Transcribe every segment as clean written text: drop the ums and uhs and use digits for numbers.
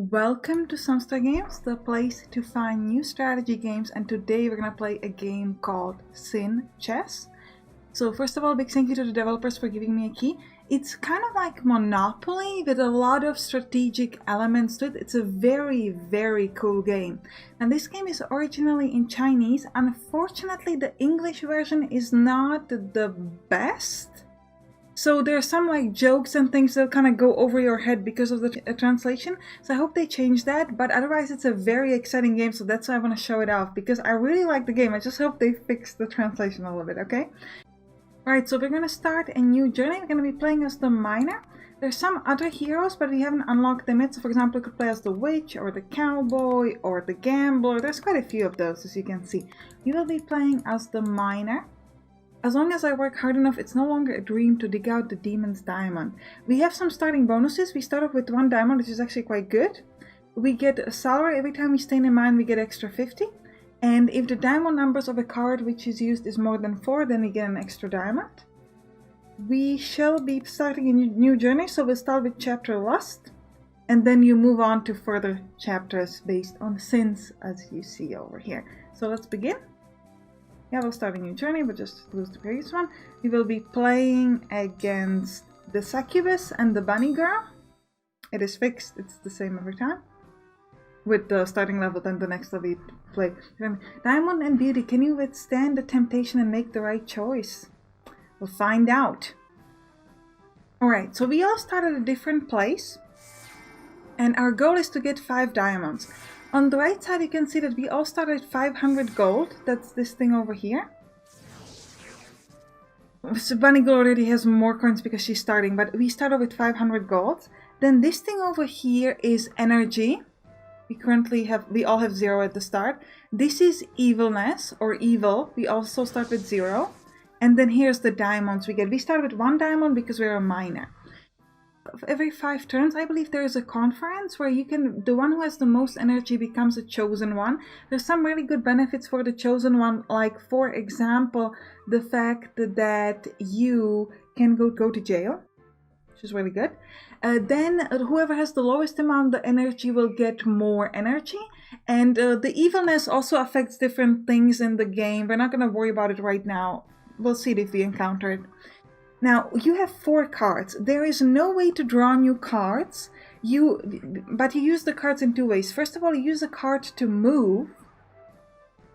Welcome to Sampstra Games, the place to find new strategy games, and today we're gonna play a game called Sin Chess. So first of all, big thank you to the developers for giving me a key. It's kind of like Monopoly with a lot of strategic elements to it. It's a very cool game. And this game is originally in Chinese. Unfortunately, the English version is not the best. So there's some like jokes and things that kind of go over your head because of the translation. So I hope they change that. But otherwise, it's a very exciting game. So that's why I want to show it off because I really like the game. I just hope they fix the translation a little bit, okay? Alright, so we're going to start a new journey. We're going to be playing as the miner. There's some other heroes, but we haven't unlocked them yet. So for example, we could play as the witch or the cowboy or the gambler. There's quite a few of those, as you can see. We will be playing as the miner. As long as I work hard enough, it's no longer a dream to dig out the demon's diamond. We have some starting bonuses. We start off with 1 diamond, which is actually quite good. We get a salary. Every time we stay in a mine, we get extra 50. And if the diamond numbers of a card which is used is more than 4, then we get an extra diamond. We shall be starting a new journey, so we'll start with chapter Lust. And then you move on to further chapters based on sins, as you see over here. So let's begin. Yeah, we'll start a new journey, but just lose the previous one. We will be playing against the succubus and the bunny girl. It is fixed, it's the same every time. With the starting level, then the next level you play. Diamond and Beauty, can you withstand the temptation and make the right choice? We'll find out. Alright, so we all start at a different place. And our goal is to get 5 diamonds. On the right side, you can see that we all start at 500 gold. That's this thing over here. So Bunny Girl already has more coins because she's starting, but we start off with 500 gold. Then this thing over here is energy. We all have 0 at the start. This is evilness or evil. We also start with 0. And then here's the diamonds we get. We start with 1 diamond because we're a miner. Every 5 turns, I believe there is a conference where the one who has the most energy becomes a chosen one. There's some really good benefits for the chosen one, like for example, the fact that you can go to jail, which is really good. Then whoever has the lowest amount of energy will get more energy. And the evilness also affects different things in the game. We're not going to worry about it right now. We'll see it if we encounter it. Now, you have 4 cards. There is no way to draw new cards, but you use the cards in 2 ways. First of all, you use a card to move,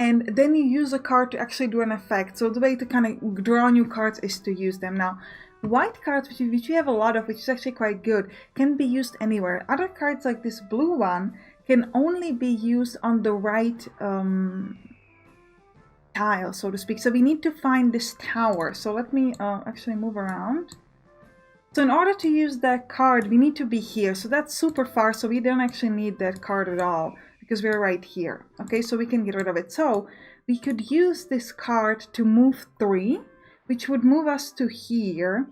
and then you use a card to actually do an effect. So the way to kind of draw new cards is to use them. Now, white cards, which you have a lot of, which is actually quite good, can be used anywhere. Other cards, like this blue one, can only be used on the right tile, so to speak. So we need to find this tower. So let me actually move around. So in order to use that card, we need to be here. So that's super far, so we don't actually need that card at all because we're right here. Okay, so we can get rid of it. So we could use this card to move 3, which would move us to here.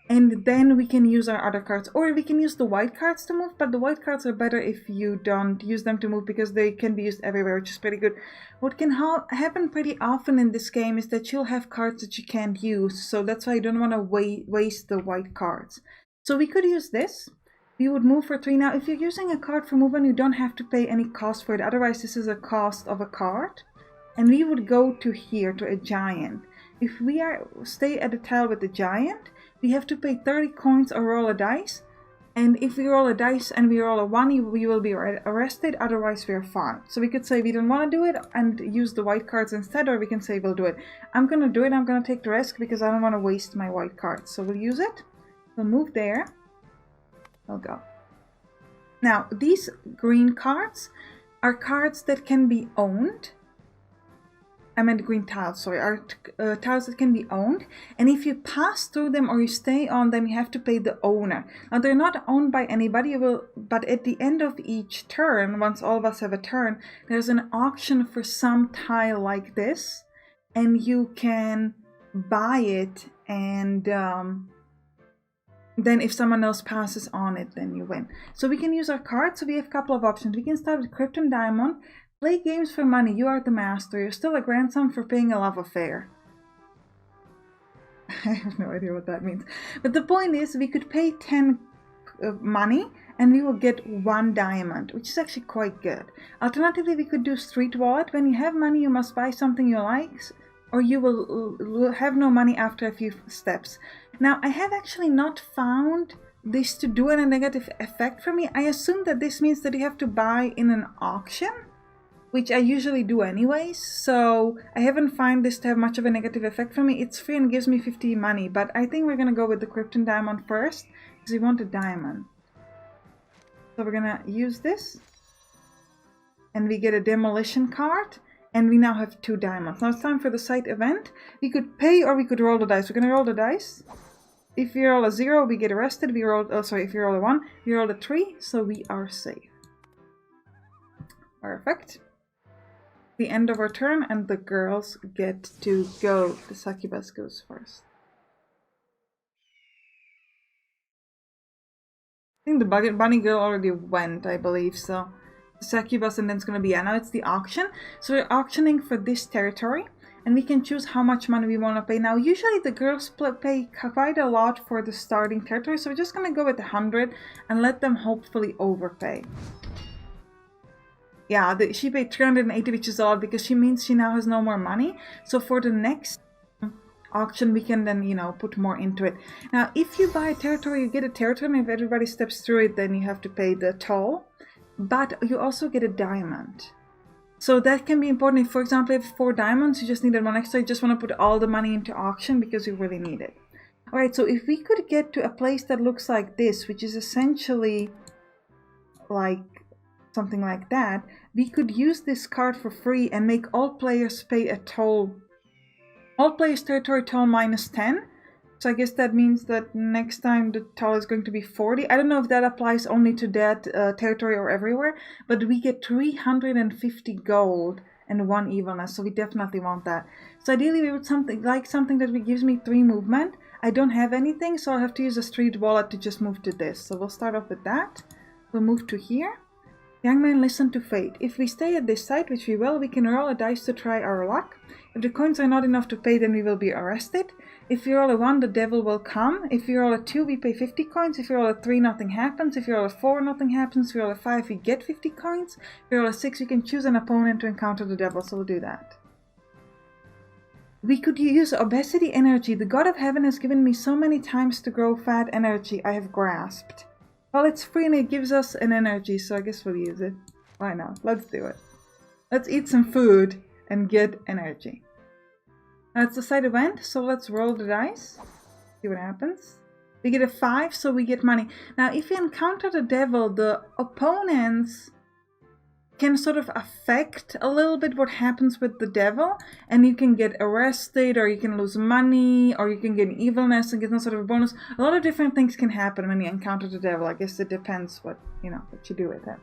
And then we can use our other cards, or we can use the white cards to move, but the white cards are better if you don't use them to move because they can be used everywhere, which is pretty good. What can happen pretty often in this game is that you'll have cards that you can't use, so that's why you don't want to waste the white cards. So we could use this. We would move for 3. Now, if you're using a card for movement, you don't have to pay any cost for it, otherwise this is a cost of a card. And we would go to here, to a giant. If we stay at a tile with the giant, we have to pay 30 coins or roll a dice, and if we roll a dice and we roll a 1, we will be arrested, otherwise we're fine. So we could say we don't want to do it and use the white cards instead, or we can say we'll do it. I'm going to do it, I'm going to take the risk because I don't want to waste my white cards. So we'll use it, we'll move there, we'll go. Now, these green cards are cards that can be owned. I meant green tiles, sorry, are tiles that can be owned. And if you pass through them or you stay on them, you have to pay the owner. Now, they're not owned by anybody, but at the end of each turn, once all of us have a turn, there's an auction for some tile like this. And you can buy it, and then if someone else passes on it, then you win. So we can use our cards. So we have a couple of options. We can start with Krypton Diamond. Play games for money, you are the master. You're still a grandson for paying a love affair. I have no idea what that means. But the point is, we could pay 10 money and we will get 1 diamond, which is actually quite good. Alternatively, we could do street wallet. When you have money, you must buy something you like, or you will have no money after a few steps. Now, I have actually not found this to do a negative effect for me. I assume that this means that you have to buy in an auction, which I usually do anyways, so I haven't found this to have much of a negative effect for me. It's free and gives me 50 money, but I think we're gonna go with the Krypton diamond first, because we want a diamond. So we're gonna use this, and we get a demolition card, and we now have 2 diamonds. Now it's time for the side event. We could pay or we could roll the dice. We're gonna roll the dice. If you roll a 0, we get arrested. If you roll a 1, we roll a 3, so we are safe. Perfect. The end of our turn, and the girls get to go. The succubus goes first. I think the bunny girl already went, I believe, so the succubus, and then it's going to be, now it's the auction. So we're auctioning for this territory, and we can choose how much money we want to pay. Now, usually the girls pay quite a lot for the starting territory, so we're just going to go with 100 and let them hopefully overpay. Yeah, she paid 380, which is odd because she means she now has no more money. So for the next auction, we can then, you know, put more into it. Now, if you buy a territory, you get a territory, and if everybody steps through it, then you have to pay the toll. But you also get a diamond. So that can be important. If, for example, if 4 diamonds, you just needed 1 extra, you just want to put all the money into auction because you really need it. Alright, so if we could get to a place that looks like this, which is essentially like something like that, we could use this card for free and make all players pay a toll. All players territory toll -10. So I guess that means that next time the toll is going to be 40. I don't know if that applies only to that territory or everywhere, but we get 350 gold and 1 evilness, so we definitely want that. So ideally we would something that gives me 3 movement. I don't have anything, so I'll have to use a street wallet to just move to this. So we'll start off with that. We'll move to here. Young man, listen to fate. If we stay at this site, which we will, we can roll a dice to try our luck. If the coins are not enough to pay, then we will be arrested. If you roll a 1, the devil will come. If you roll a 2, we pay 50 coins. If you roll a 3, nothing happens. If you roll a 4, nothing happens. If you roll a 5, we get 50 coins. If you roll a 6, you can choose an opponent to encounter the devil, so we'll do that. We could use obesity energy. The god of heaven has given me so many times to grow fat energy I have grasped. Well, it's free and it gives us an energy, so I guess we'll use it. Why not? Let's do it. Let's eat some food and get energy. That's the side event, so let's roll the dice. See what happens. We get a 5, so we get money. Now, if you encounter the devil, the opponents can sort of affect a little bit what happens with the devil, and you can get arrested, or you can lose money, or you can get evilness and get some sort of bonus. A lot of different things can happen when you encounter the devil. I guess it depends what you do with it.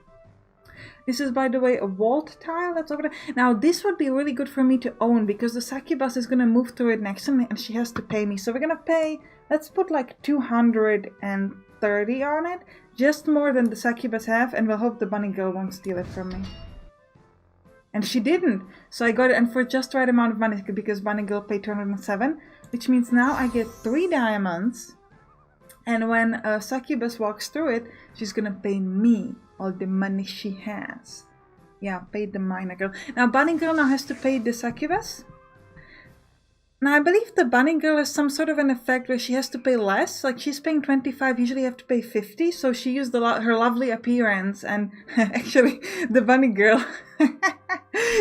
This is, by the way, a vault tile that's over there. Now, this would be really good for me to own because the succubus is going to move through it next to me and she has to pay me. So we're going to pay, let's put like 230 on it. Just more than the succubus have, and we'll hope the bunny girl won't steal it from me. And she didn't. So I got it, and for just the right amount of money because bunny girl paid 207, which means now I get 3 diamonds. And when a succubus walks through it, she's going to pay me all the money she has. Yeah, pay the minor girl. Now, bunny girl now has to pay the succubus. Now, I believe the bunny girl has some sort of an effect where she has to pay less. Like, she's paying 25, usually you have to pay 50. So she used her lovely appearance, and actually, the bunny girl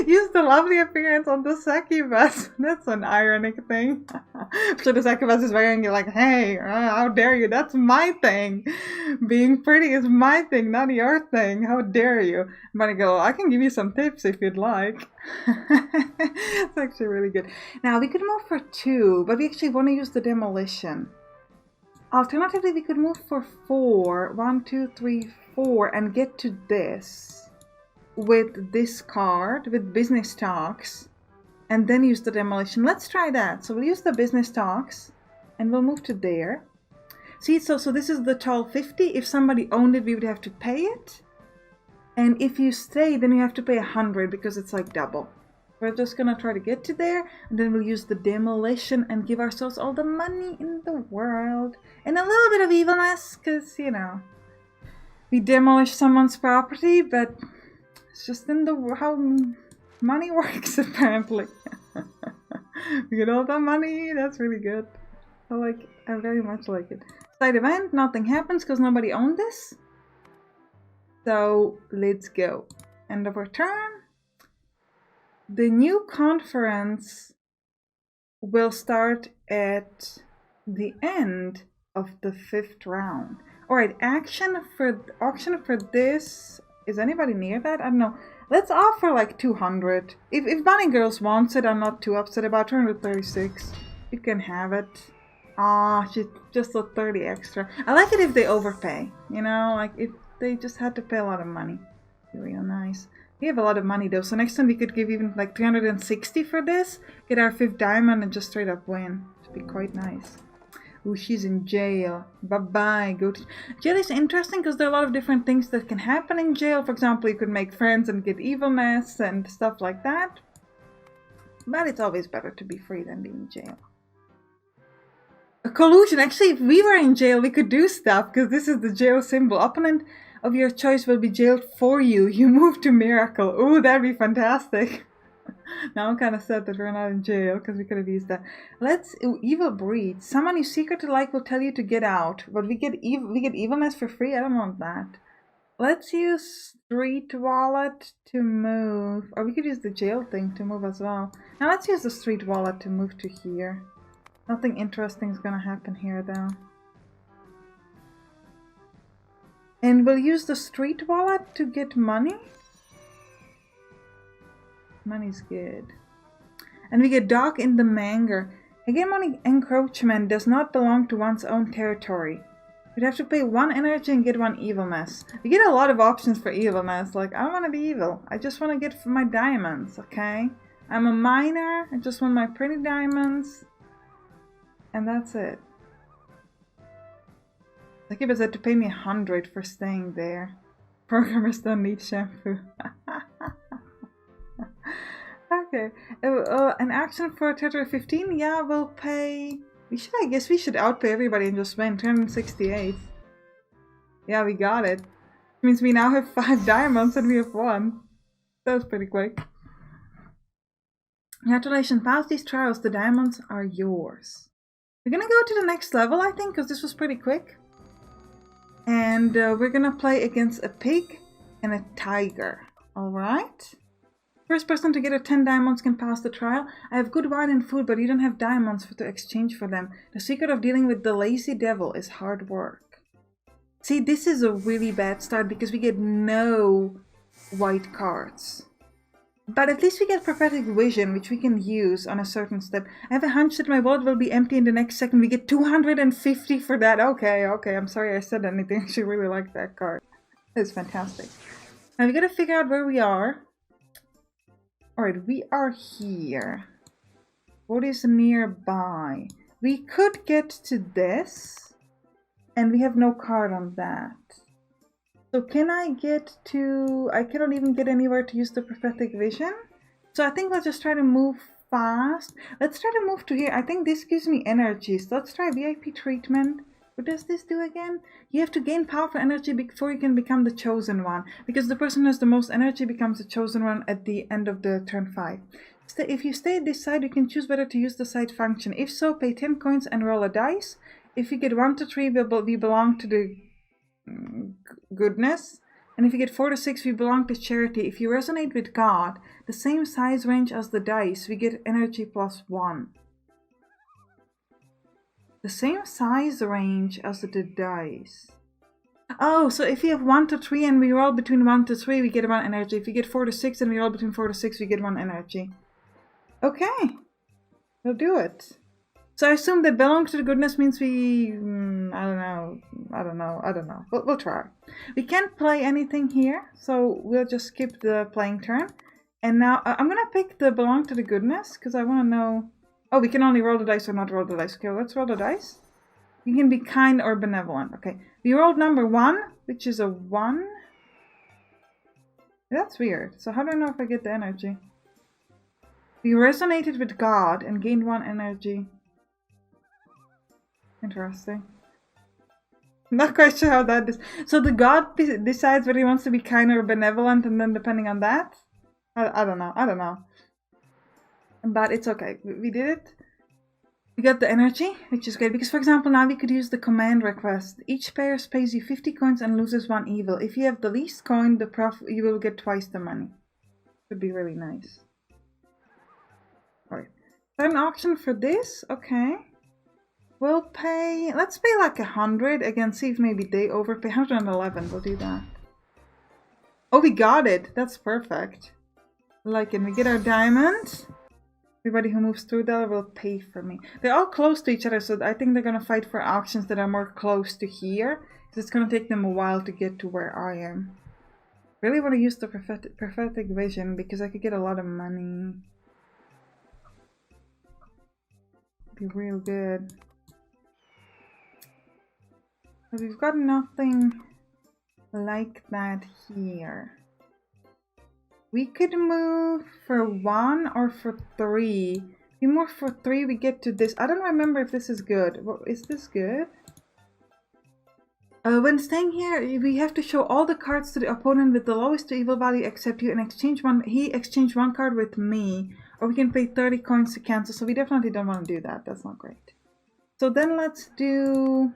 used the lovely appearance on the succubus. That's an ironic thing. So the succubus is wearing it like, hey, how dare you? That's my thing. Being pretty is my thing, not your thing. How dare you? Bunny girl, I can give you some tips if you'd like. It's actually really good. Now, we could move for 2, but we actually want to use the demolition. Alternatively, we could move for 4. 1, 2, 3, 4, and get to this with this card, with business talks, and then use the demolition. Let's try that. So we'll use the business talks, and we'll move to there. See, so this is the toll 50. If somebody owned it, we would have to pay it. And if you stay, then you have to pay 100 because it's like double. We're just gonna try to get to there, and then we'll use the demolition and give ourselves all the money in the world. And a little bit of evilness, because, you know. We demolish someone's property, but it's just in how money works apparently. We get all that money, that's really good. I very much like it. Side event, nothing happens because nobody owned this. So let's go. End of our turn. The new conference will start at the end of the 5th round. Alright, auction for this. Is anybody near that? I don't know. Let's offer like 200. If Bunny Girls wants it, I'm not too upset about 236. You can have it. She just got 30 extra. I like it if they overpay. You know, like if they just had to pay a lot of money. Real nice. We have a lot of money though, so next time we could give even like 360 for this. Get our 5th diamond and just straight up win. It'd be quite nice. Ooh, she's in jail. Bye-bye. Go to... Jail is interesting because there are a lot of different things that can happen in jail. For example, you could make friends and get evilness and stuff like that. But it's always better to be free than be in jail. A collusion. Actually, if we were in jail, we could do stuff because this is the jail symbol. Opponent of your choice will be jailed for you. You move to Miracle. Ooh, that'd be fantastic. Now I'm kind of sad that we're not in jail because we could have used that. Evil breed. Someone you secretly like will tell you to get out, but we get evilness for free. I don't want that. Let's use street wallet to move, or we could use the jail thing to move as well. Now let's use the street wallet to move to here. Nothing interesting is gonna happen here though. And we'll use the street wallet to get money. Money's good. And we get dog in the manger. Hegemonic encroachment does not belong to one's own territory. You'd have to pay 1 energy and get 1 evilness. We get a lot of options for evilness. Like, I don't want to be evil. I just want to get my diamonds, okay? I'm a miner. I just want my pretty diamonds. And that's it. The Kibas had to pay me 100 for staying there. Programmers don't need shampoo. Okay. An action for territory 15? Yeah, we'll pay... I guess we should outpay everybody and just win. 268. Yeah, we got it. Which means we now have 5 diamonds and we have 1. That was pretty quick. Congratulations, pass these trials. The diamonds are yours. We're gonna go to the next level, I think, because this was pretty quick. And we're gonna play against a pig and a tiger. Alright? First person to get a 10 diamonds can pass the trial. I have good wine and food, but you don't have diamonds to exchange for them. The secret of dealing with the lazy devil is hard work. See, this is a really bad start because we get no white cards. But at least we get prophetic vision, which we can use on a certain step. I have a hunch that my wallet will be empty in the next second. We get 250 for that. Okay, I'm sorry I said anything. I actually really like that card. It's fantastic. Now we gotta figure out where we are. Alright, we are here. What is nearby? We could get to this. And we have no card on that. So can I get to... I cannot even get anywhere to use the prophetic vision. So I think let's just try to move fast. Let's try to move to here. I think this gives me energy. So let's try VIP treatment. What does this do again? You have to gain powerful energy before you can become the chosen one. Because the person who has the most energy becomes the chosen one at the end of the turn 5. If you stay at this side, you can choose whether to use the side function. If so, pay 10 coins and roll a dice. If you get 1 to 3, we belong to the goodness. And if you get 4 to 6, we belong to charity. If you resonate with God, the same size range as the dice, we get energy plus 1. The same size range as the dice. Oh, so if you have 1 to 3 and we roll between 1 to 3, we get 1 energy. If you get 4 to 6 and we roll between 4 to 6, we get 1 energy. Okay, we'll do it. So I assume that belong to the goodness means we... I don't know. We'll try. We can't play anything here, so we'll just skip the playing turn. And now I'm gonna pick the belong to the goodness, because I want to know... Oh, we can only roll the dice or not roll the dice. Okay, let's roll the dice. You can be kind or benevolent. Okay, we rolled number 1, which is a 1. That's weird. So how do I know if I get the energy? We resonated with God and gained 1 energy. Interesting. Not quite sure how that is. So the god decides whether he wants to be kind or benevolent, and then depending on that, I don't know. I don't know. But it's okay. We did it. We got the energy, which is great. Because, for example, now we could use the command request. Each player pays you 50 coins and loses 1 evil. If you have the least coin, you will get twice the money. Would be really nice. Alright. An auction for this? Okay. We'll pay... Let's pay like 100. Again, see if maybe they overpay. 111. We'll do that. Oh, we got it. That's perfect. Like it. We get our diamond. Everybody who moves through there will pay for me. They're all close to each other, so I think they're gonna fight for auctions that are more close to here. Because it's gonna take them a while to get to where I am. Really want to use the prophetic vision because I could get a lot of money. Be real good. But we've got nothing like that here. We could move for 1 or for 3. If we move for 3, we get to this. I don't remember if this is good. Is this good? When staying here, we have to show all the cards to the opponent with the lowest evil value except you and exchange one. He exchanged 1 card with me. Or we can pay 30 coins to cancel. So we definitely don't want to do that. That's not great. So then let's do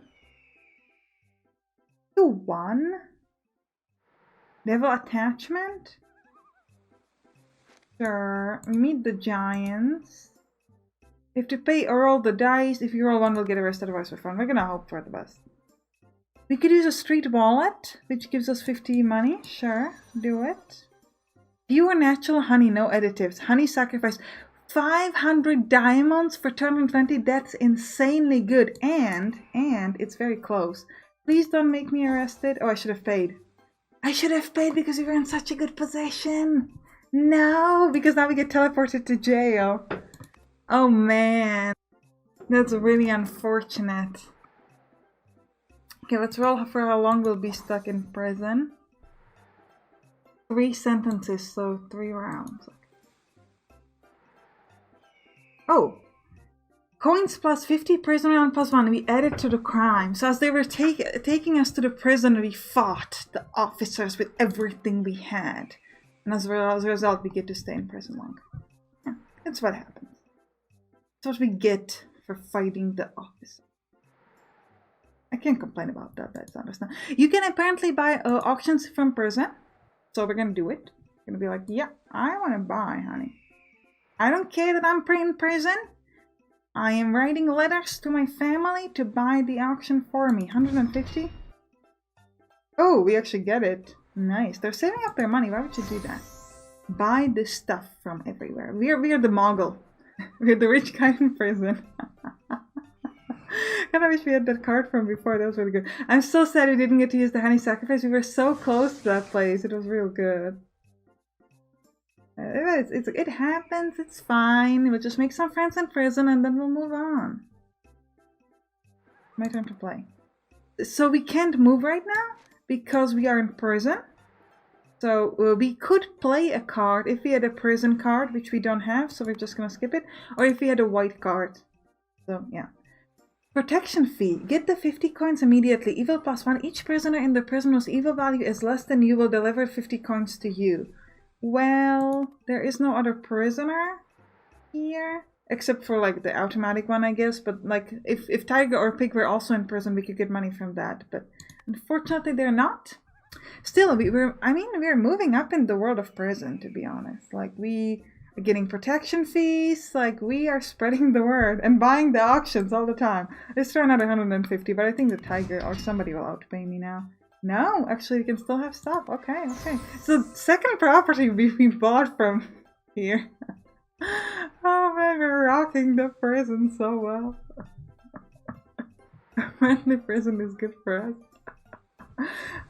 1. Devil attachment. Sure. Meet the giants. You have to pay or roll the dice. If you roll 1, we'll get a rest, otherwise we're fine. We're gonna hope for the best. We could use a street wallet, which gives us 50 money. Sure, do it. Pure natural honey, no additives. Honey sacrifice. 500 diamonds for 220. That's insanely good. And it's very close. Please don't make me arrested. Oh, I should have paid. I should have paid because we were in such a good position. No, because now we get teleported to jail. Oh man. That's really unfortunate. Okay, let's roll for how long we'll be stuck in prison. 3 sentences, so 3 rounds. Oh! Coins plus 50, prison round plus 1. We added to the crime. So as they were taking us to the prison, we fought the officers with everything we had. And as a result, we get to stay in prison longer. Yeah, that's what happens. That's what we get for fighting the officer. I can't complain about that. That's understandable. You can apparently buy auctions from prison. So we're gonna do it. We're gonna be like, yeah, I want to buy, honey. I don't care that I'm in prison. I am writing letters to my family to buy the auction for me. 150? Oh, we actually get it. Nice. They're saving up their money. Why would you do that? Buy the stuff from everywhere. We are the mogul. We're the rich guy in prison. I wish we had that card from before. That was really good. I'm so sad we didn't get to use the honey sacrifice. We were so close to that place. It was real good. It happens. It's fine. We'll just make some friends in prison and then we'll move on. My turn to play. So we can't move right now because we are in prison. So we could play a card if we had a prison card, which we don't have, so we're just gonna skip it. Or if we had a white card. So yeah. Protection fee. Get the 50 coins immediately. Evil plus 1. Each prisoner in the prison whose evil value is less than you will deliver 50 coins to you. Well, there is no other prisoner here. Except for like the automatic one, I guess. But like if Tiger or Pig were also in prison, we could get money from that. But unfortunately they're not. Still, we're moving up in the world of prison, to be honest. Like we are getting protection fees, like we are spreading the word and buying the auctions all the time. Let's try another 150, but I think the Tiger or somebody will outpay me now. No, actually we can still have stuff. Okay. So second property we bought from here. Oh man, we're rocking the prison so well. Apparently prison is good for us.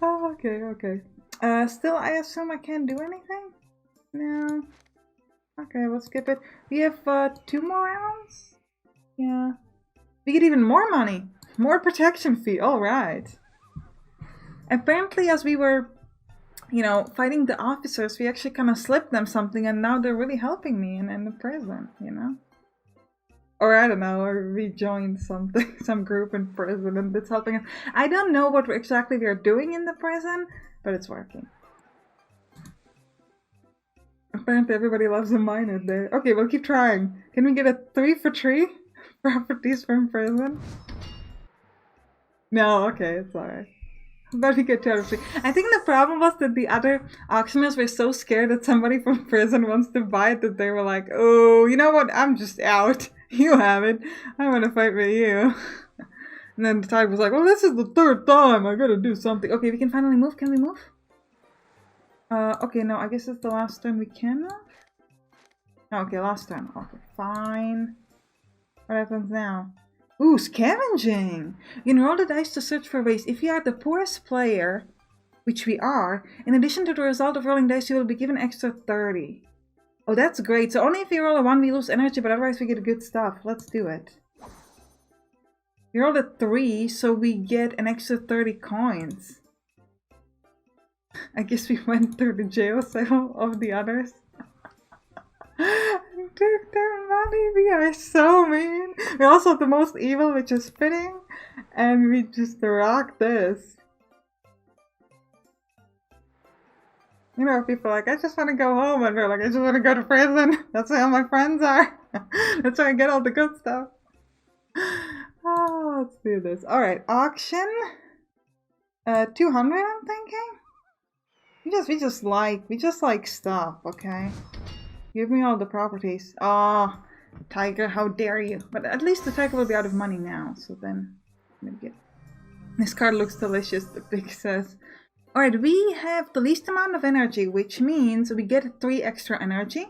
Oh, okay. Still, I assume I can't do anything? No. Okay, we'll skip it. We have 2 more rounds? Yeah. We get even more money. More protection fee. Alright. Apparently, as we were, fighting the officers, we actually kind of slipped them something, and now they're really helping me in the prison, Or I don't know, or we joined something, some group in prison and it's helping us. I don't know what exactly we are doing in the prison, but it's working. Apparently everybody loves a miner there. Okay, we'll keep trying. Can we get a 3 for 3 properties from prison? No, okay, it's alright. But we get 2 out of 3. I think the problem was that the other auctioneers were so scared that somebody from prison wants to buy it that they were like, oh, you know what, I'm just out. You have it. I want to fight with you. And then the tiger was like, well, this is the 3rd time. I gotta do something. Okay, we can finally move. Can we move? Okay, no, I guess it's the last turn we can move? Okay, last turn. Okay, fine. What happens now? Ooh, scavenging! You can roll the dice to search for ways. If you are the poorest player, which we are, in addition to the result of rolling dice, you will be given extra 30. Oh, that's great. So only if we roll a 1, we lose energy, but otherwise we get good stuff. Let's do it. We rolled a 3, so we get an extra 30 coins. I guess we went through the jail cell of the others. Took their money. We are so mean. We also have the most evil, which is fitting, and we just rock this. You know, people are like, I just want to go home, and we're like, I just want to go to prison. That's where all my friends are. That's where I get all the good stuff. Oh, let's do this. Alright, auction. 200, I'm thinking. We just like stuff, okay? Give me all the properties. Oh, tiger, how dare you? But at least the tiger will be out of money now, so then maybe get... This card looks delicious, the pig says. Alright, we have the least amount of energy, which means we get 3 extra energy.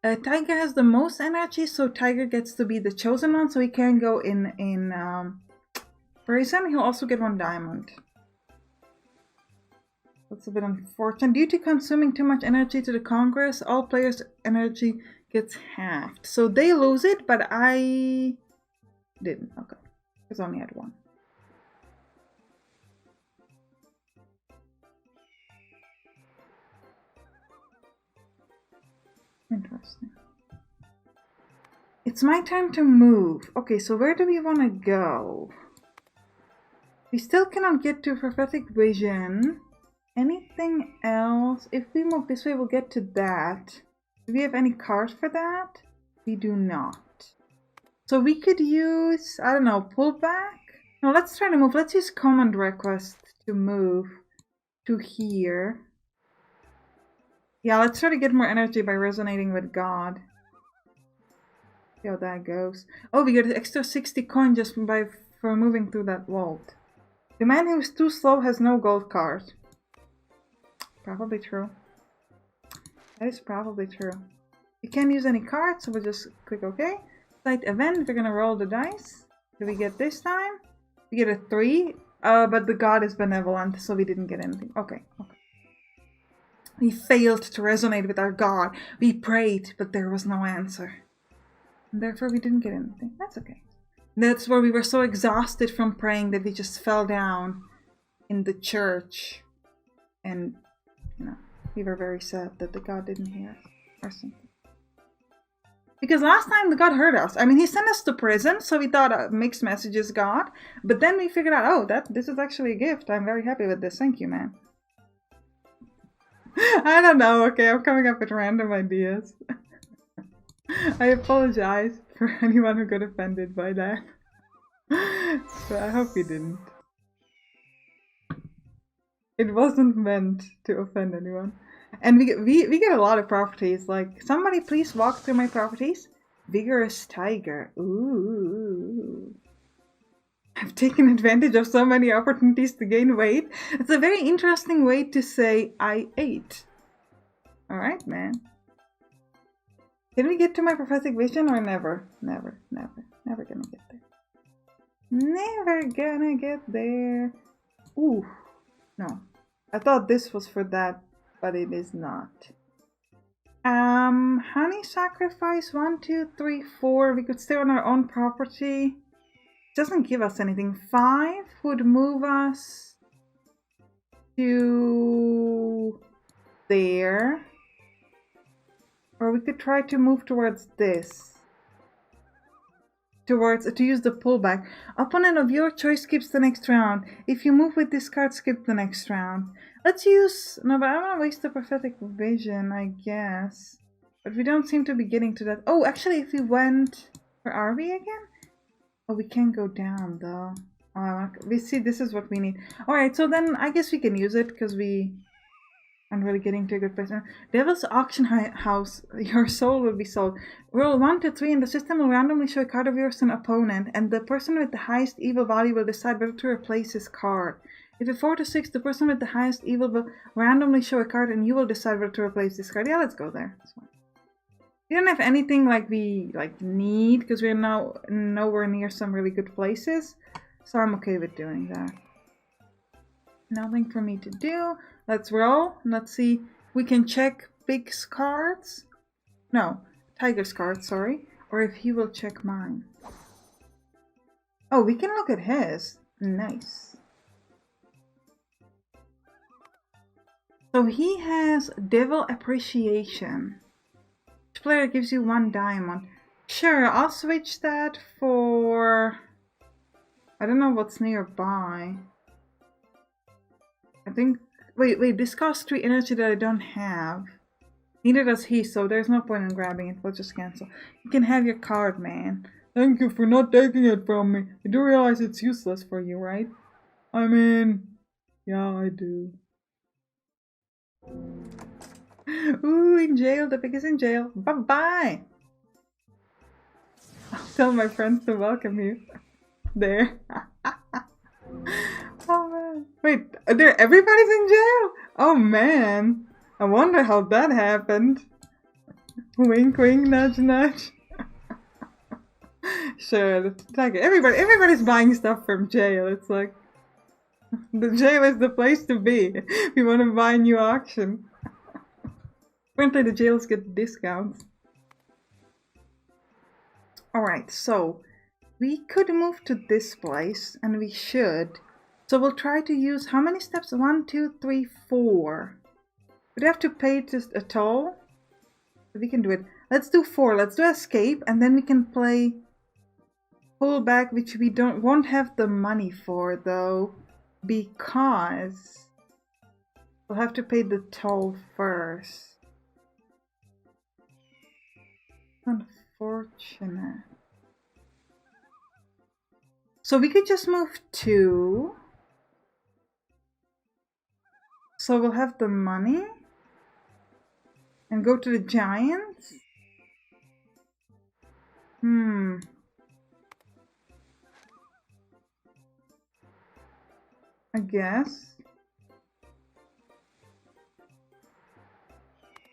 Tiger has the most energy, so Tiger gets to be the chosen one, so he can go in prison. He'll also get 1 diamond. That's a bit unfortunate. Due to consuming too much energy to the Congress, all players' energy gets halved. So they lose it, but I didn't. Okay, because I only had 1. Interesting. It's my time to move. Okay, so where do we want to go? We still cannot get to prophetic vision. Anything else? If we move this way, we'll get to that. Do we have any cards for that? We do not. So we could use, I don't know, pull back? No, let's try to move. Let's use command request to move to here. Yeah, let's try to get more energy by resonating with God. See how that goes. Oh, we get an extra 60 coin just for moving through that vault. The man who's too slow has no gold card. Probably true. That is probably true. We can't use any cards, so we'll just click OK. Site event, we're gonna roll the dice. Do we get this time? We get a 3, but the god is benevolent, so we didn't get anything. Okay, okay. We failed to resonate with our god. We prayed, but there was no answer. And therefore we didn't get anything. That's okay. That's where we were so exhausted from praying that we just fell down in the church. And, you know, we were very sad that the god didn't hear us or something. Because last time the god heard us. I mean, he sent us to prison, so we thought mixed messages God. But then we figured out, oh, this is actually a gift. I'm very happy with this. Thank you, man. I don't know. Okay, I'm coming up with random ideas. I apologize for anyone who got offended by that. But I hope you didn't. It wasn't meant to offend anyone. And we get a lot of properties. Like, somebody please walk through my properties. Vigorous tiger. Ooh. I've taken advantage of so many opportunities to gain weight. It's a very interesting way to say I ate. Alright, man. Can we get to my prophetic vision or never? Never, never, never gonna get there. Never gonna get there. Ooh. No. I thought this was for that, but it is not. Honey sacrifice 1, 2, 3, 4. We could stay on our own property. Doesn't give us anything. 5 would move us to there. Or we could try to move towards this. towards to use the pullback. Opponent of your choice skips the next round. If you move with this card, skip the next round. Let's use... No, but I don't want to waste the prophetic vision, I guess. But we don't seem to be getting to that. Oh, actually, if we went... Where are we again? Oh, we can't go down, though. We see this is what we need. Alright, so then I guess we can use it, because we aren't really getting to a good place. Devil's Auction House. Your soul will be sold. Roll 1 to 3 and the system will randomly show a card of yours to an opponent, and the person with the highest evil value will decide whether to replace his card. If it's 4 to 6, the person with the highest evil will randomly show a card and you will decide whether to replace this card. Yeah, let's go there. That's fine. We don't have anything like we need, because we're now nowhere near some really good places. So I'm okay with doing that. Nothing for me to do. Let's roll. Let's see. We can check Big's cards. No, Tiger's cards, sorry. Or if he will check mine. Oh, we can look at his. Nice. So he has Devil Appreciation. Each player gives you 1 diamond. Sure, I'll switch that for... I don't know what's nearby. I think... Wait, this costs 3 energy that I don't have. Neither does he, so there's no point in grabbing it. We'll just cancel. You can have your card, man. Thank you for not taking it from me. You do realize it's useless for you, right? I mean... Yeah, I do. Ooh, in jail. The pig is in jail. Bye-bye! I'll tell my friends to welcome you. There. Oh man. Wait, everybody's in jail? Oh man. I wonder how that happened. Wink wink, nudge nudge. Sure, it's like everybody's buying stuff from jail. It's like the jail is the place to be if you want to buy a new auction. Apparently the jails get discounts. Alright, so we could move to this place, and we should. So we'll try to use how many steps? 1, 2, 3, 4. We'd have to pay just a toll. But we can do it. Let's do 4. Let's do escape, and then we can play pullback, which we won't have the money for though, because we'll have to pay the toll first. Unfortunate. So we could just move 2. So we'll have the money. And go to the giants. I guess.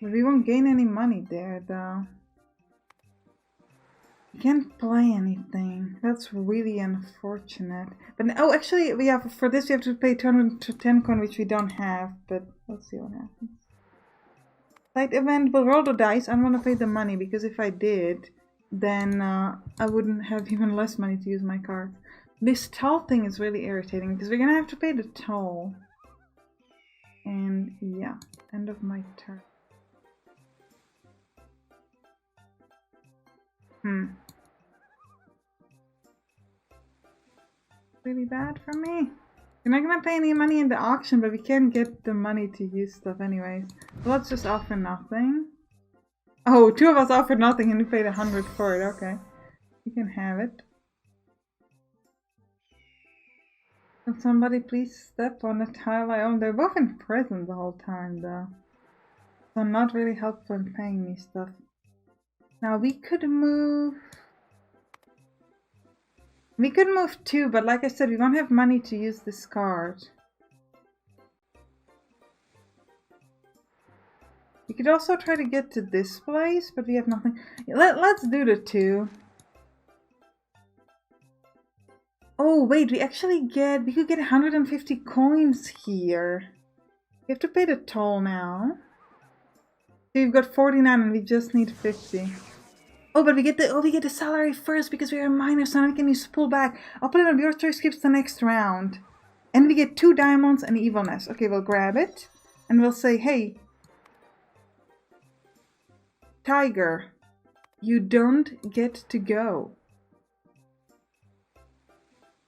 But we won't gain any money there though. Can't play anything. That's really unfortunate. But oh, actually, for this we have to pay 210 coin, which we don't have. But let's see what happens. Side event. We'll roll the dice. I don't want to pay the money because if I did, then I wouldn't have even less money to use my card. This toll thing is really irritating because we're gonna have to pay the toll. And yeah, end of my turn. Really bad for me. We're not gonna pay any money in the auction, but we can't get the money to use stuff anyways. So let's just offer nothing. Oh, 2 of us offered nothing and we paid 100 for it. Okay, you can have it. Can somebody please step on the tile I own? They're both in prison the whole time though, so not really helpful in paying me stuff. Now we could move... We could move 2, but like I said, we won't have money to use this card. We could also try to get to this place, but we have nothing. Let's do the 2. Oh wait, we could get 150 coins here. We have to pay the toll now. So we've got 49 and we just need 50. Oh, but we get the salary first because we are minors, so now we can use pullback. I'll put it on your choice, skips the next round. And we get 2 diamonds and evilness. Okay, we'll grab it. And we'll say, hey, Tiger, you don't get to go.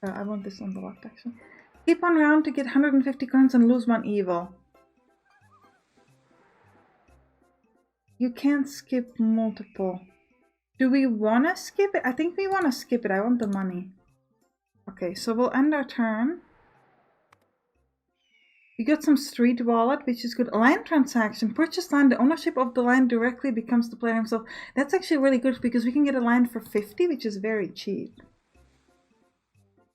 I want this on the left, actually. Keep one round to get 150 coins and lose one evil. You can't skip multiple. Do we want to skip it? I think we want to skip it. I want the money. Okay, so we'll end our turn. We got some street wallet, which is good. Land transaction. Purchase land. The ownership of the land directly becomes the player himself. That's actually really good because we can get a land for 50, which is very cheap.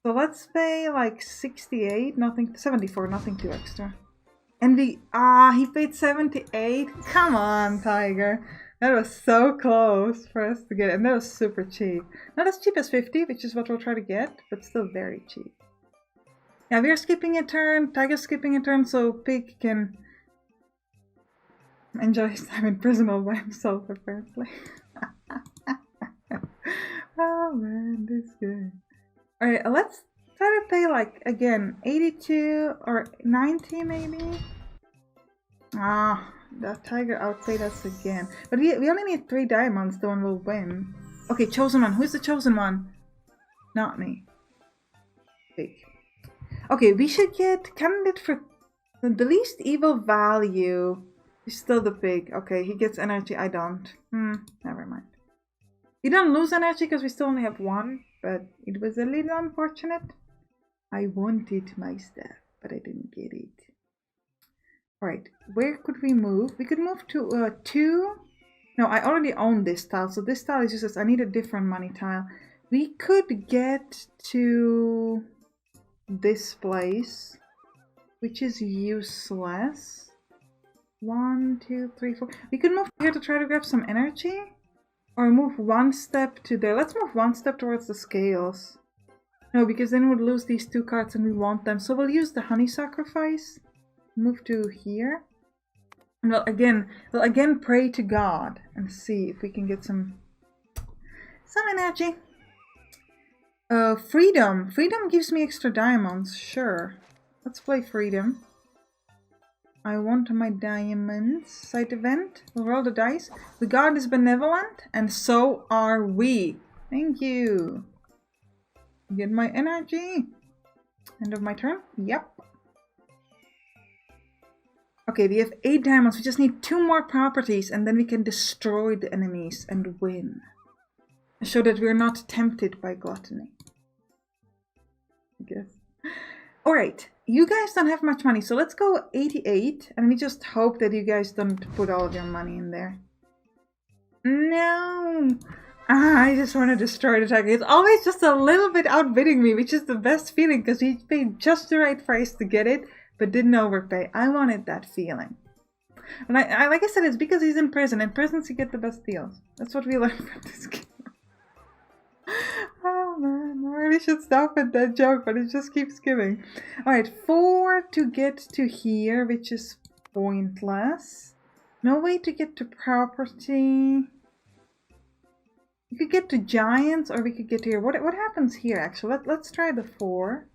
So let's pay like 68, nothing, 74, nothing too extra. And he paid 78. Come on, Tiger. That was so close for us to get it. And that was super cheap. Not as cheap as 50, which is what we'll try to get, but still very cheap. Yeah, we're skipping a turn. Tiger's skipping a turn, so Pig can enjoy his time in prison all by himself, apparently. Oh man, this game. Alright, let's try to pay like, again, 82 or 90 maybe? That Tiger outplayed us again. But we only need 3 diamonds, the one will win. Okay, chosen one. Who's the chosen one? Not me. Pig. Okay, we should get candidate for the least evil value. Is still the pig. Okay, he gets energy, I don't. Never mind. We don't lose energy because we still only have 1, but it was a little unfortunate. I wanted my stuff, but I didn't get it. Alright, where could we move? We could move to 2. No, I already own this tile, so this tile is useless. I need a different money tile. We could get to this place, which is useless. 1, 2, 3, 4. We could move here to try to grab some energy. Or move 1 step to there. Let's move 1 step towards the scales. No, because then we'll lose these 2 cards and we want them. So we'll use the honey sacrifice. Move to here. And we'll again pray to God and see if we can get some energy. Freedom. Freedom gives me extra diamonds. Sure. Let's play freedom. I want my diamonds. Side event. We'll roll the dice. The God is benevolent, and so are we. Thank you. Get my energy. End of my turn. Yep. Okay, we have 8 diamonds. We just need 2 more properties, and then we can destroy the enemies and win. Show that we're not tempted by gluttony. I guess. Alright, you guys don't have much money, so let's go 88, and we just hope that you guys don't put all of your money in there. No! I just want to destroy the tiger. It's always just a little bit outbidding me, which is the best feeling, because he paid just the right price to get it, but didn't overpay. I wanted that feeling. And I like I said, it's because he's in prison. In prisons you get the best deals. That's what we learned from this game. Oh man, I really should stop at that joke, but it just keeps giving. Alright, 4 to get to here, which is pointless. No way to get to property. We could get to giants, or we could get here. What happens here, actually? Let's try the 4.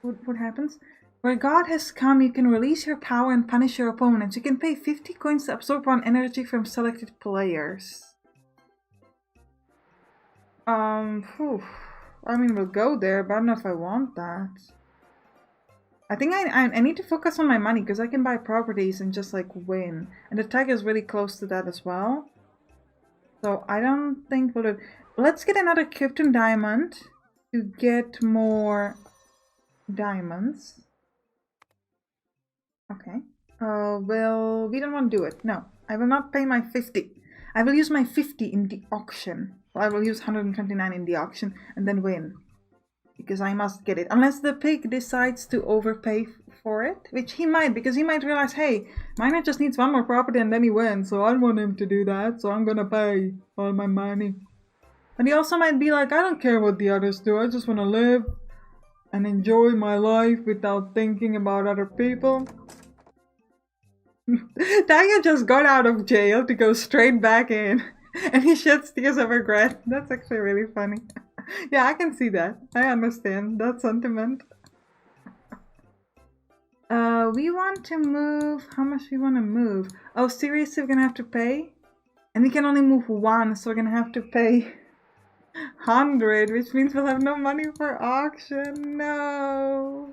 What happens? Where God has come, you can release your power and punish your opponents. You can pay 50 coins to absorb 1 energy from selected players. I mean, we'll go there, but I don't know if I want that. I think I need to focus on my money, because I can buy properties and just, like, win. And the tiger is really close to that as well. So I don't think we'll do it. Let's get another Krypton diamond to get more diamonds. Okay. Well, we don't want to do it. No, I will not pay my 50. I will use my 50 in the auction. Well, I will use 129 in the auction and then win. Because I must get it. Unless the pig decides to overpay for it. Which he might, because he might realize, hey, Miner just needs 1 more property and then he wins. So I don't want him to do that. So I'm gonna pay all my money. And he also might be like, I don't care what the others do. I just want to live and enjoy my life without thinking about other people. Tiger just got out of jail to go straight back in. And he sheds tears of regret. That's actually really funny. Yeah, I can see that. I understand that sentiment. We want to move. How much we want to move? Oh, seriously, we're gonna have to pay? And we can only move 1, so we're gonna have to pay 100, which means we'll have no money for auction. No.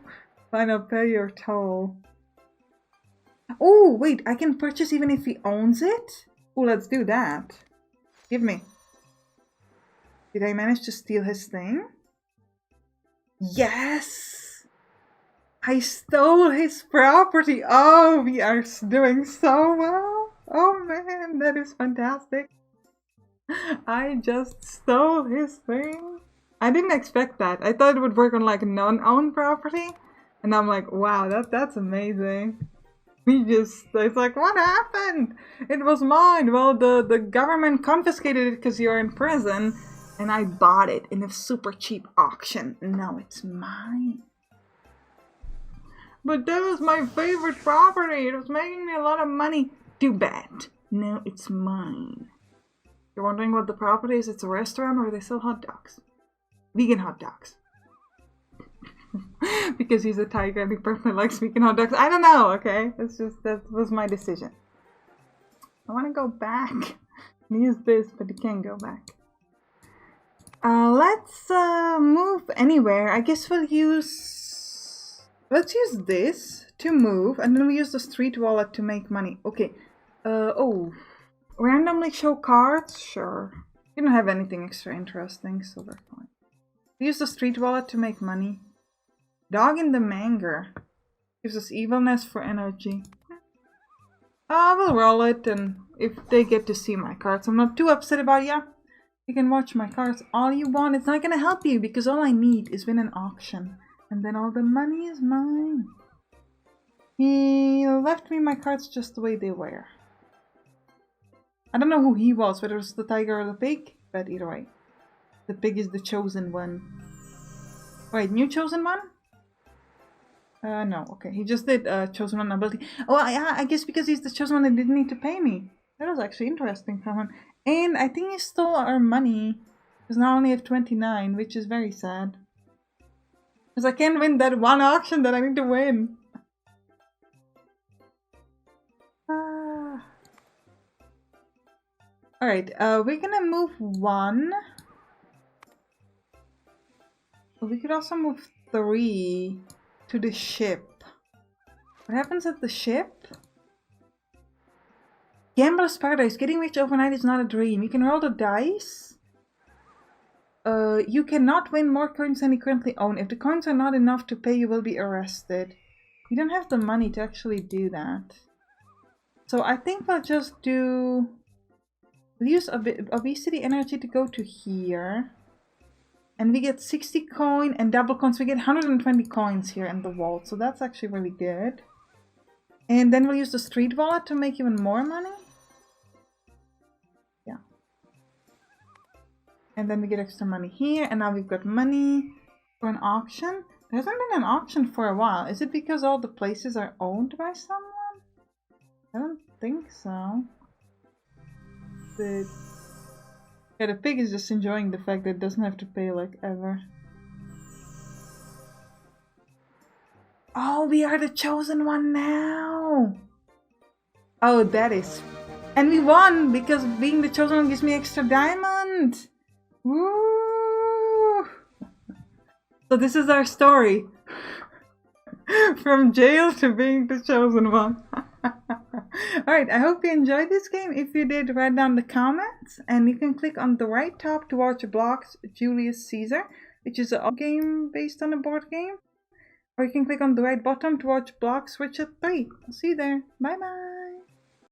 Fine, I'll pay your toll. Oh, wait, I can purchase even if he owns it? Oh, let's do that. Give me. Did I manage to steal his thing? Yes! I stole his property. Oh, we are doing so well. Oh man, that is fantastic. I just stole his thing. I didn't expect that. I thought it would work on like non-owned property. And I'm like, wow, that's amazing. It's like, what happened? It was mine. Well, the government confiscated it because you're in prison. And I bought it in a super cheap auction. Now it's mine. But that was my favorite property. It was making me a lot of money. Too bad. Now it's mine. You're wondering what the property is? It's a restaurant or they sell hot dogs? Vegan hot dogs. Because he's a tiger and he personally likes vegan hot dogs. I don't know, okay? That was my decision. I want to go back and use this, but you can't go back. Let's move anywhere. I guess let's use this to move, and then we use the street wallet to make money. Okay. Oh. Randomly show cards? Sure. We don't have anything extra interesting, so we're fine. We use the street wallet to make money. Dog in the manger. Gives us evilness for energy. We'll roll it, and if they get to see my cards, I'm not too upset about it. Yeah. You can watch my cards all you want. It's not gonna help you, because all I need is win an auction. And then all the money is mine. He left me my cards just the way they were. I don't know who he was, whether it was the tiger or the pig, but either way. The pig is the chosen one. Wait, new chosen one? No, okay. He just did chosen one ability. Oh, I guess because he's the chosen one, they didn't need to pay me. That was actually interesting from him. And I think he stole our money. Because now I only have 29, which is very sad. Because I can't win that one auction that I need to win. Alright, we're gonna move 1. We could also move 3 to the ship. What happens at the ship? Gambler's Paradise. Getting rich overnight is not a dream. You can roll the dice. You cannot win more coins than you currently own. If the coins are not enough to pay, you will be arrested. You don't have the money to actually do that. So I think we'll just do... We'll use obesity energy to go to here. And we get 60 coin and double coins. We get 120 coins here in the vault. So that's actually really good. And then we'll use the street wallet to make even more money. Yeah. And then we get extra money here. And now we've got money for an auction. There hasn't been an auction for a while. Is it because all the places are owned by someone? I don't think so. Yeah, the pig is just enjoying the fact that it doesn't have to pay like ever. Oh, we are the chosen one now! Oh, that is... And we won! Because being the chosen one gives me extra diamond! Woo! So this is our story. From jail to being the chosen one. Alright, I hope you enjoyed this game. If you did, write down the comments. And you can click on the right top to watch Blocks Julius Caesar, which is a game based on a board game. Or you can click on the right bottom to watch Blocks Richard 3. I'll see you there. Bye bye!